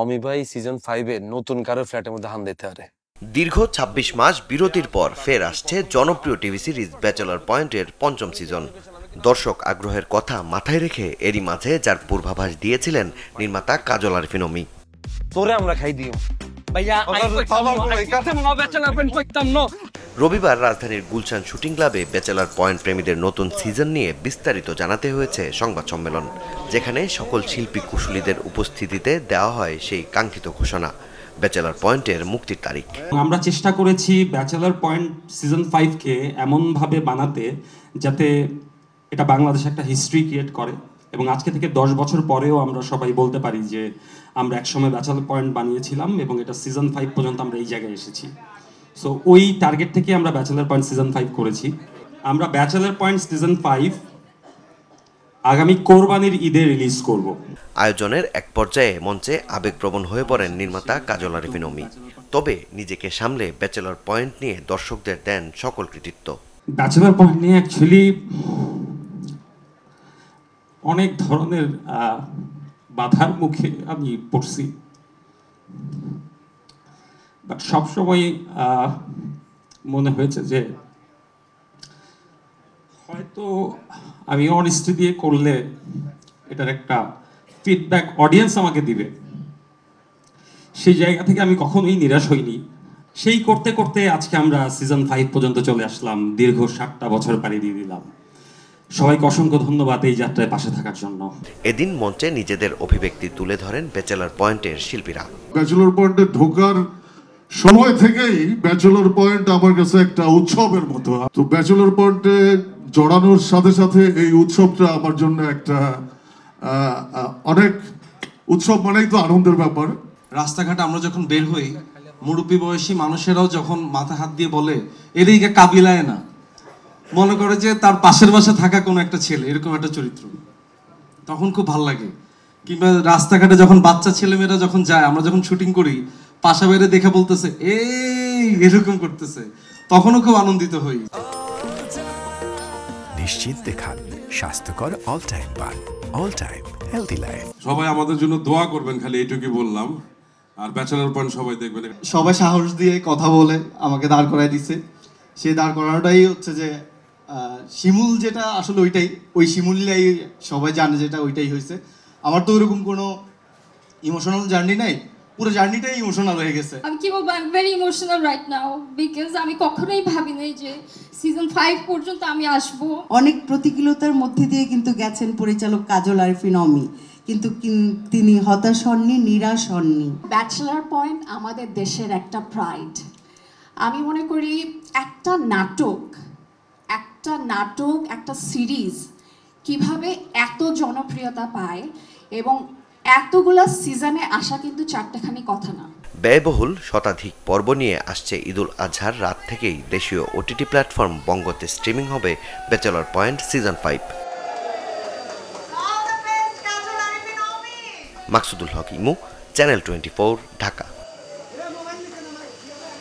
অমি ভাই সিজন 5 এর নতুন কারো ফ্ল্যাটের মধ্যে হান দিতে পারে। দীর্ঘ ২৬ মাস বিরতির পর ফের আসছে জনপ্রিয় টিভি সিরিজ ব্যাচেলর পয়েন্টের ৫ম সিজন। দর্শক আগ্রহের কথা মাথায় রেখে এরই মাঝে যার পূর্বাভাস দিয়েছিলেন নির্মাতা কাজল আরিফিন অমি। তোরে আমরা খাই দিও রবিবার রাজধানীর গুলশান শুটিং ক্লাবে ব্যাচেলর পয়েন্ট প্রেমীদের নতুন সিজন নিয়ে বিস্তারিত জানাতে হয়েছে সংবাদ সম্মেলন, যেখানে সকল শিল্পী কুশলীদের উপস্থিতিতে দেওয়া হয় সেই কাঙ্ক্ষিত ঘোষণা, ব্যাচেলর পয়েন্টের মুক্তির তারিখ। আমরা চেষ্টা করেছি ব্যাচেলর পয়েন্ট সিজন 5 কে এমনভাবে বানাতে যাতে এটা বাংলাদেশে একটা হিস্ট্রি ক্রিয়েট করে এবং আজকে থেকে 10 বছর পরেও আমরা সবাই বলতে পারি যে আমরা একসময় ব্যাচেলর পয়েন্ট বানিয়েছিলাম এবং এটা সিজন 5 পর্যন্ত আমরা এই জায়গায় এসেছি। সো ওই টার্গেট থেকে আমরা ব্যাচেলর পয়েন্ট সিজন 5 করেছি। আমরা ব্যাচেলর পয়েন্ট সিজন 5 আগামী কোরবানির ঈদে রিলিজ করব। আয়োজনের এক পর্যায়ে মঞ্চে আবেগপ্রবণ হয়ে পড়েন নির্মাতা কাজল আরিফিন অমি। তবে নিজেকে সামলে ব্যাচেলর পয়েন্ট নিয়ে দর্শকদের দেন সকল কৃতিত্ব। ব্যাচেলর পয়েন্ট নিয়ে অ্যাকচুয়ালি অনেক ধরনের বাধার মুখে আমি পড়ছি, বাট সবসময় মনে হয়েছে যে হয়তো আমি অনেস্টি দিয়ে করলে এটার একটা ফিডব্যাক অডিয়েন্স আমাকে দিবে। সেই জায়গা থেকে আমি কখনোই নিরাশ হইনি। সেই করতে করতে আজকে আমরা সিজন 5 পর্যন্ত চলে আসলাম, দীর্ঘ 7টা বছর পাড়ি দিয়ে দিলাম। সবাইকে অসংখ্য ধন্যবাদ এই যাত্রায় পাশে থাকার জন্য। এদিন মঞ্চে নিজেদের অভিব্যক্তি তুলে ধরেন ব্যাচেলর পয়েন্টের শিল্পীরা। ব্যাচেলর পয়েন্টে ঢোকার সময় থেকেই ব্যাচেলর পয়েন্ট আমার কাছে একটা উৎসবের মতো। তো ব্যাচেলর পয়েন্টে জড়ানোর সাথে সাথে এই উৎসবটা আমার জন্য একটা অনেক উৎসব মানেই তো আনন্দের ব্যাপার। রাস্তাঘাটে আমরা যখন বের হই, মুরব্বী বয়সী মানুষেরাও যখন মাথা হাত দিয়ে বলে এদিকে কাবিলায় না, মনে করে যে তার পাশের বাসা থাকা কোনো একটা ছেলে, এরকম একটা চরিত্র, তখন খুব ভালো লাগে। কিংবা রাস্তাঘাটে যখন বাচ্চা ছেলেমেয়েরা যখন যায়, আমরা যখন শুটিং করি, পাশা বাইরে দেখে বলতেছে এই এরকম করতেছে, তখনও খুব আনন্দিত হই। নিশ্চিন্তে খান স্বাস্থ্যকর অল টাইম পান, অল টাইম হেলদি লাইফ। সবাই আমাদের জন্য দোয়া করবেন, খালি এইটুকুই বললাম। আর ব্যাচেলর পয়েন্ট সবাই দেখবেন। সবাই সাহস দিয়ে কথা বলে আমাকে দাঁড় করাই দিছে। সেই দাঁড় করানোটাই হচ্ছে যে শিমুল যেটা আসলে ওইটাই, ওই শিমুলাই সবাই জানে যেটা ওইটাই হয়েছে। আমার তো ওরকম কোনো ইমোশনাল জার্নি নাই, পুরো জার্নিটাই ইমোশনাল হয়ে গেছে। আমি কি বলবো, I am very emotional right now because আমি কখনোই ভাবিনি যে সিজন 5 পর্যন্ত আমি আসব। অনেক প্রতিকূলতার মধ্যে দিয়ে কিন্তু গেছেন পরিচালক কাজল আরিফিন অমি, কিন্তু তিনি হতাশ হননি, নিরাশ হননি। ব্যাচেলর পয়েন্ট আমাদের দেশের একটা প্রাইড। আমি মনে করি একটা নাটক, একটা সিরিজ কিভাবে এত জনপ্রিয়তা পায় এবং এতগুলা সিজনে আসা কিন্তু চারটেখানি কথা না। ব্যয়বহুল শতাধিক পর্ব নিয়ে আসছে ঈদুল আজহার রাত থেকেই দেশীয় ওটিটি প্ল্যাটফর্ম বঙ্গতে স্ট্রিমিং হবে ব্যাচেলর পয়েন্ট সিজন 5। মাকসুদুল হক ইমু, চ্যানেল 24, ঢাকা।